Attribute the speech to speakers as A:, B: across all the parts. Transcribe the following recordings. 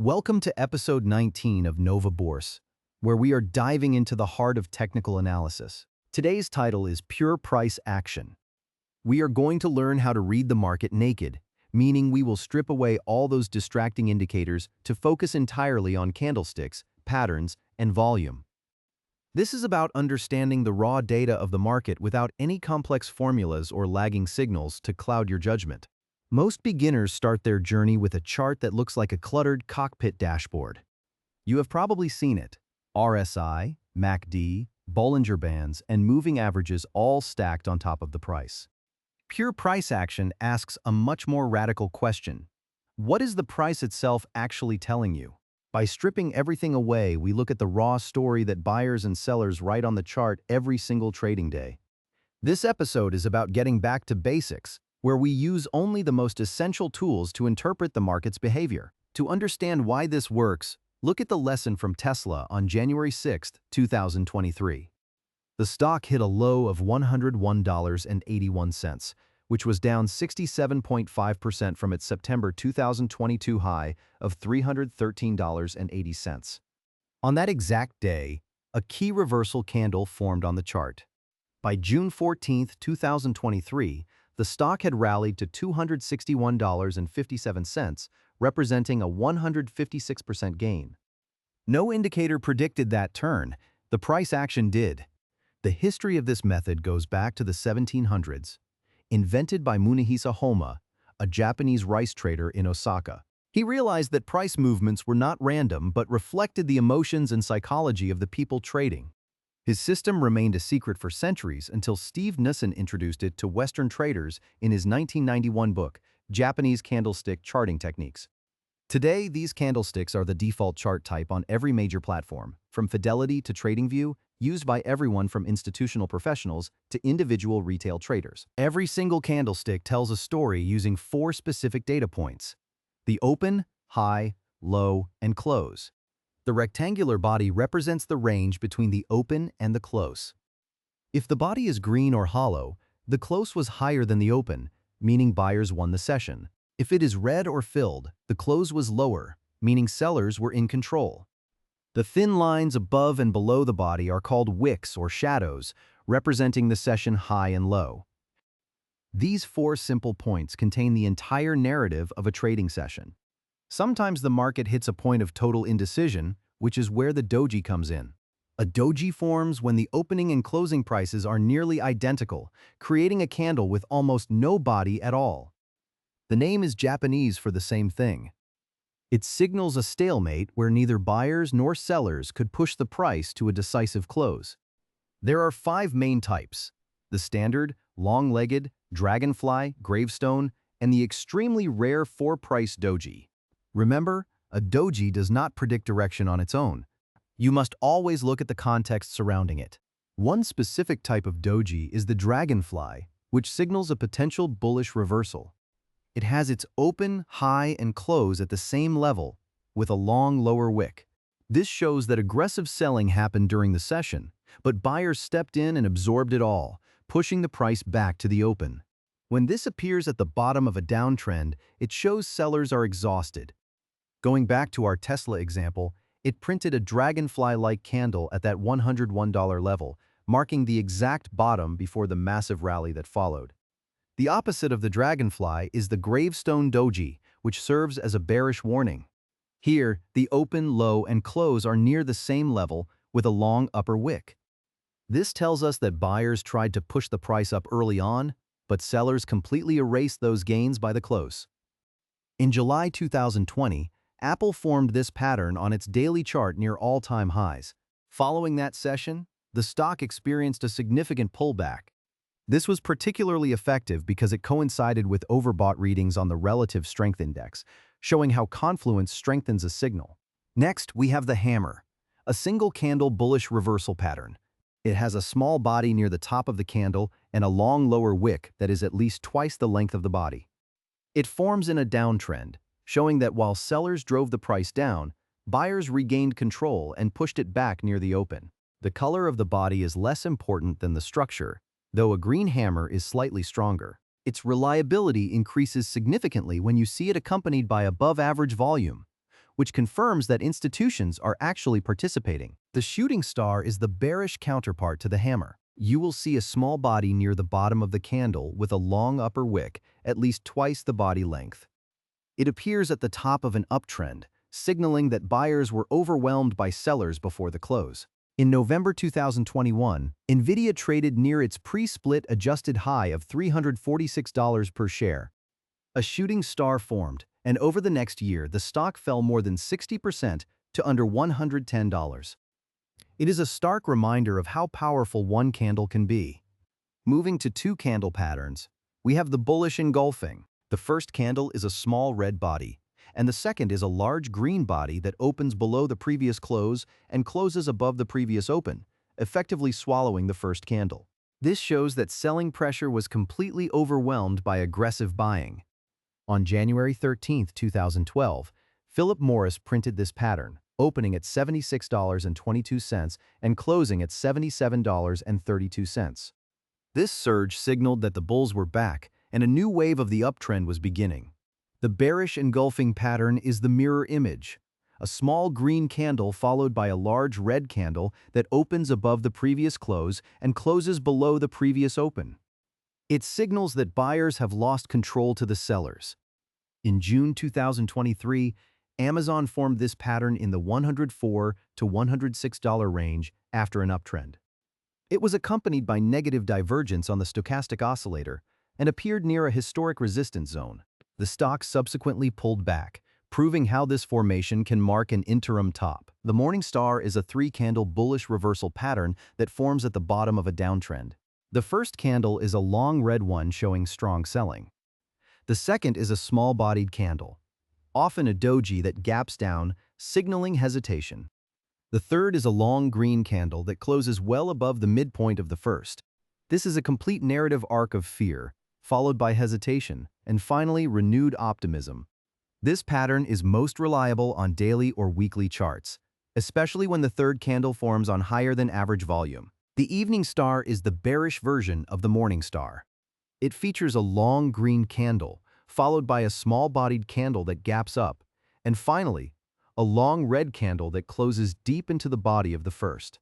A: Welcome to episode 19 of Nova Bourse, where we are diving into the heart of technical analysis. Today's title is Pure Price Action. We are going to learn how to read the market naked, meaning we will strip away all those distracting indicators to focus entirely on candlesticks, patterns, and volume. This is about understanding the raw data of the market without any complex formulas or lagging signals to cloud your judgment. Most beginners start their journey with a chart that looks like a cluttered cockpit dashboard. You have probably seen it. RSI, MACD, Bollinger Bands, and moving averages all stacked on top of the price. Pure price action asks a much more radical question. What is the price itself actually telling you? By stripping everything away, we look at the raw story that buyers and sellers write on the chart every single trading day. This episode is about getting back to basics, where we use only the most essential tools to interpret the market's behavior. To understand why this works, look at the lesson from Tesla on January 6, 2023. The stock hit a low of $101.81, which was down 67.5% from its September 2022 high of $313.80. On that exact day, a key reversal candle formed on the chart. By June 14, 2023, the stock had rallied to $261.57, representing a 156% gain. No indicator predicted that turn. The price action did. The history of this method goes back to the 1700s, invented by Munehisa Homa, a Japanese rice trader in Osaka. He realized that price movements were not random but reflected the emotions and psychology of the people trading. His system remained a secret for centuries until Steve Nissen introduced it to Western traders in his 1991 book, Japanese Candlestick Charting Techniques. Today, these candlesticks are the default chart type on every major platform, from Fidelity to TradingView, used by everyone from institutional professionals to individual retail traders. Every single candlestick tells a story using 4 specific data points: the open, high, low, and close. The rectangular body represents the range between the open and the close. If the body is green or hollow, the close was higher than the open, meaning buyers won the session. If it is red or filled, the close was lower, meaning sellers were in control. The thin lines above and below the body are called wicks or shadows, representing the session high and low. These 4 simple points contain the entire narrative of a trading session. Sometimes the market hits a point of total indecision, which is where the doji comes in. A doji forms when the opening and closing prices are nearly identical, creating a candle with almost no body at all. The name is Japanese for the same thing. It signals a stalemate where neither buyers nor sellers could push the price to a decisive close. There are 5 main types: the standard, long-legged, dragonfly, gravestone, and the extremely rare 4-price doji. Remember, a doji does not predict direction on its own. You must always look at the context surrounding it. One specific type of doji is the dragonfly, which signals a potential bullish reversal. It has its open, high, and close at the same level, with a long lower wick. This shows that aggressive selling happened during the session, but buyers stepped in and absorbed it all, pushing the price back to the open. When this appears at the bottom of a downtrend, it shows sellers are exhausted. Going back to our Tesla example, it printed a dragonfly-like candle at that $101 level, marking the exact bottom before the massive rally that followed. The opposite of the dragonfly is the gravestone doji, which serves as a bearish warning. Here, the open, low, and close are near the same level with a long upper wick. This tells us that buyers tried to push the price up early on, but sellers completely erased those gains by the close. In July 2020, Apple formed this pattern on its daily chart near all-time highs. Following that session, the stock experienced a significant pullback. This was particularly effective because it coincided with overbought readings on the Relative Strength Index, showing how confluence strengthens a signal. Next, we have the hammer, a single-candle bullish reversal pattern. It has a small body near the top of the candle and a long lower wick that is at least twice the length of the body. It forms in a downtrend, showing that while sellers drove the price down, buyers regained control and pushed it back near the open. The color of the body is less important than the structure, though a green hammer is slightly stronger. Its reliability increases significantly when you see it accompanied by above-average volume. which confirms that institutions are actually participating. The shooting star is the bearish counterpart to the hammer. You will see a small body near the bottom of the candle with a long upper wick, at least twice the body length. It appears at the top of an uptrend, signaling that buyers were overwhelmed by sellers before the close. In November 2021, Nvidia traded near its pre-split adjusted high of $346 per share. A shooting star formed, and over the next year, the stock fell more than 60% to under $110. It is a stark reminder of how powerful one candle can be. Moving to two candle patterns, we have the bullish engulfing. The first candle is a small red body, and the second is a large green body that opens below the previous close and closes above the previous open, effectively swallowing the first candle. This shows that selling pressure was completely overwhelmed by aggressive buying. On January 13, 2012, Philip Morris printed this pattern, opening at $76.22 and closing at $77.32. This surge signaled that the bulls were back and a new wave of the uptrend was beginning. The bearish engulfing pattern is the mirror image, a small green candle followed by a large red candle that opens above the previous close and closes below the previous open. It signals that buyers have lost control to the sellers. In June 2023, Amazon formed this pattern in the $104 to $106 range after an uptrend. It was accompanied by negative divergence on the stochastic oscillator and appeared near a historic resistance zone. The stock subsequently pulled back, proving how this formation can mark an interim top. The morning star is a three-candle bullish reversal pattern that forms at the bottom of a downtrend. The first candle is a long red one showing strong selling. The second is a small-bodied candle, often a doji that gaps down, signaling hesitation. The third is a long green candle that closes well above the midpoint of the first. This is a complete narrative arc of fear, followed by hesitation, and finally renewed optimism. This pattern is most reliable on daily or weekly charts, especially when the third candle forms on higher than average volume. The evening star is the bearish version of the morning star. It features a long green candle, followed by a small-bodied candle that gaps up, and finally, a long red candle that closes deep into the body of the first.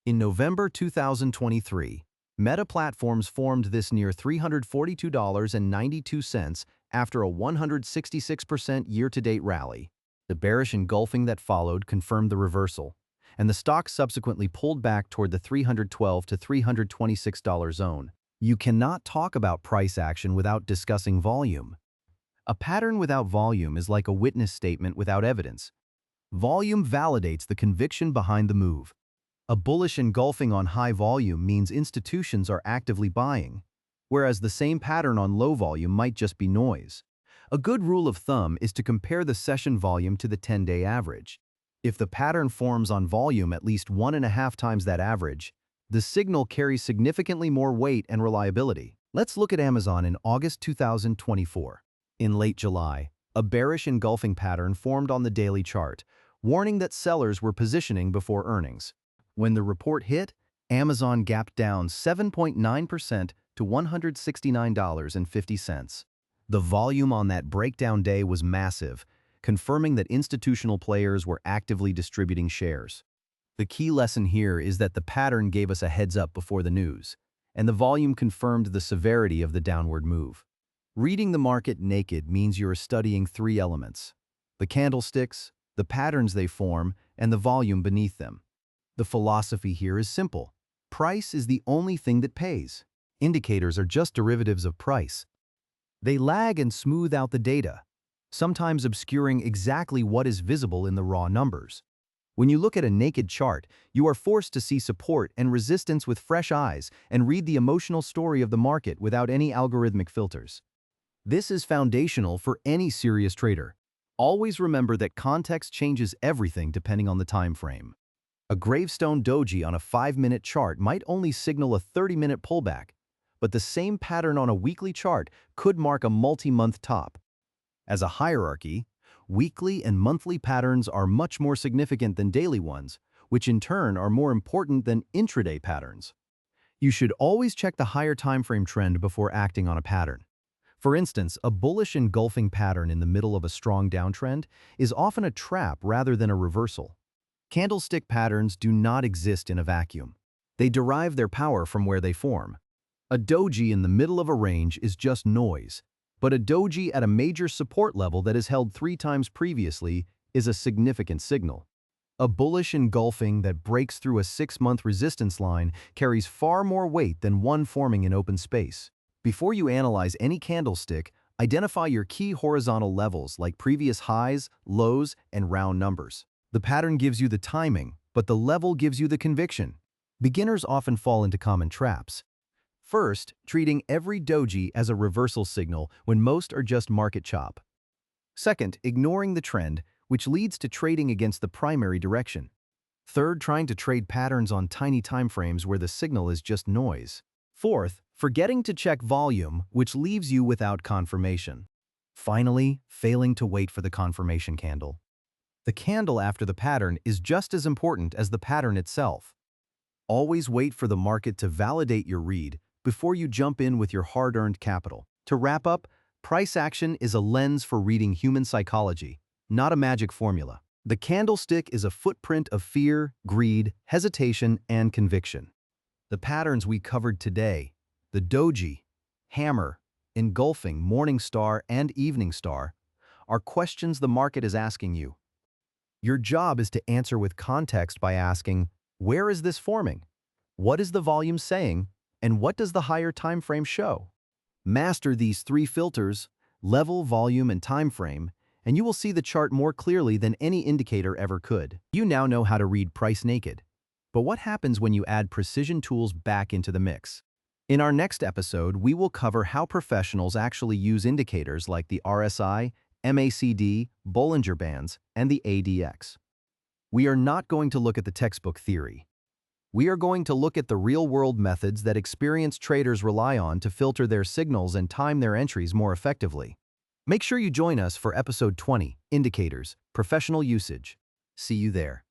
A: In November 2023, Meta Platforms formed this near $342.92 after a 166% year-to-date rally. The bearish engulfing that followed confirmed the reversal, and the stock subsequently pulled back toward the $312 to $326 zone. You cannot talk about price action without discussing volume. A pattern without volume is like a witness statement without evidence. Volume validates the conviction behind the move. A bullish engulfing on high volume means institutions are actively buying, whereas the same pattern on low volume might just be noise. A good rule of thumb is to compare the session volume to the 10-day average. If the pattern forms on volume at least 1.5 times that average, the signal carries significantly more weight and reliability. Let's look at Amazon in August 2024. In late July, a bearish engulfing pattern formed on the daily chart, warning that sellers were positioning before earnings. When the report hit, Amazon gapped down 7.9% to $169.50. The volume on that breakdown day was massive, confirming that institutional players were actively distributing shares. The key lesson here is that the pattern gave us a heads up before the news, and the volume confirmed the severity of the downward move. Reading the market naked means you're studying three elements: the candlesticks, the patterns they form, and the volume beneath them. The philosophy here is simple. Price is the only thing that pays. Indicators are just derivatives of price. They lag and smooth out the data, sometimes obscuring exactly what is visible in the raw numbers. When you look at a naked chart, you are forced to see support and resistance with fresh eyes and read the emotional story of the market without any algorithmic filters. This is foundational for any serious trader. Always remember that context changes everything depending on the time frame. A gravestone doji on a 5-minute chart might only signal a 30-minute pullback, but the same pattern on a weekly chart could mark a multi-month top. As a hierarchy, weekly and monthly patterns are much more significant than daily ones, which in turn are more important than intraday patterns. You should always check the higher time frame trend before acting on a pattern. For instance, a bullish engulfing pattern in the middle of a strong downtrend is often a trap rather than a reversal. Candlestick patterns do not exist in a vacuum. They derive their power from where they form. A doji in the middle of a range is just noise, but a doji at a major support level that is held 3 times previously is a significant signal. A bullish engulfing that breaks through a 6-month resistance line carries far more weight than one forming in open space. Before you analyze any candlestick, identify your key horizontal levels like previous highs, lows, and round numbers. The pattern gives you the timing, but the level gives you the conviction. Beginners often fall into common traps. First, treating every doji as a reversal signal when most are just market chop. Second, ignoring the trend, which leads to trading against the primary direction. Third, trying to trade patterns on tiny timeframes where the signal is just noise. Fourth, forgetting to check volume, which leaves you without confirmation. Finally, failing to wait for the confirmation candle. The candle after the pattern is just as important as the pattern itself. Always wait for the market to validate your read before you jump in with your hard-earned capital. To wrap up, price action is a lens for reading human psychology, not a magic formula. The candlestick is a footprint of fear, greed, hesitation, and conviction. The patterns we covered today, the doji, hammer, engulfing, morning star, and evening star, are questions the market is asking you. Your job is to answer with context by asking, where is this forming? What is the volume saying? And what does the higher time frame show? Master these 3 filters, level, volume, and time frame, and you will see the chart more clearly than any indicator ever could. You now know how to read price naked. But what happens when you add precision tools back into the mix? In our next episode, we will cover how professionals actually use indicators like the RSI, MACD, Bollinger Bands, and the ADX. We are not going to look at the textbook theory. We are going to look at the real-world methods that experienced traders rely on to filter their signals and time their entries more effectively. Make sure you join us for episode 20, Indicators, Professional Usage. See you there.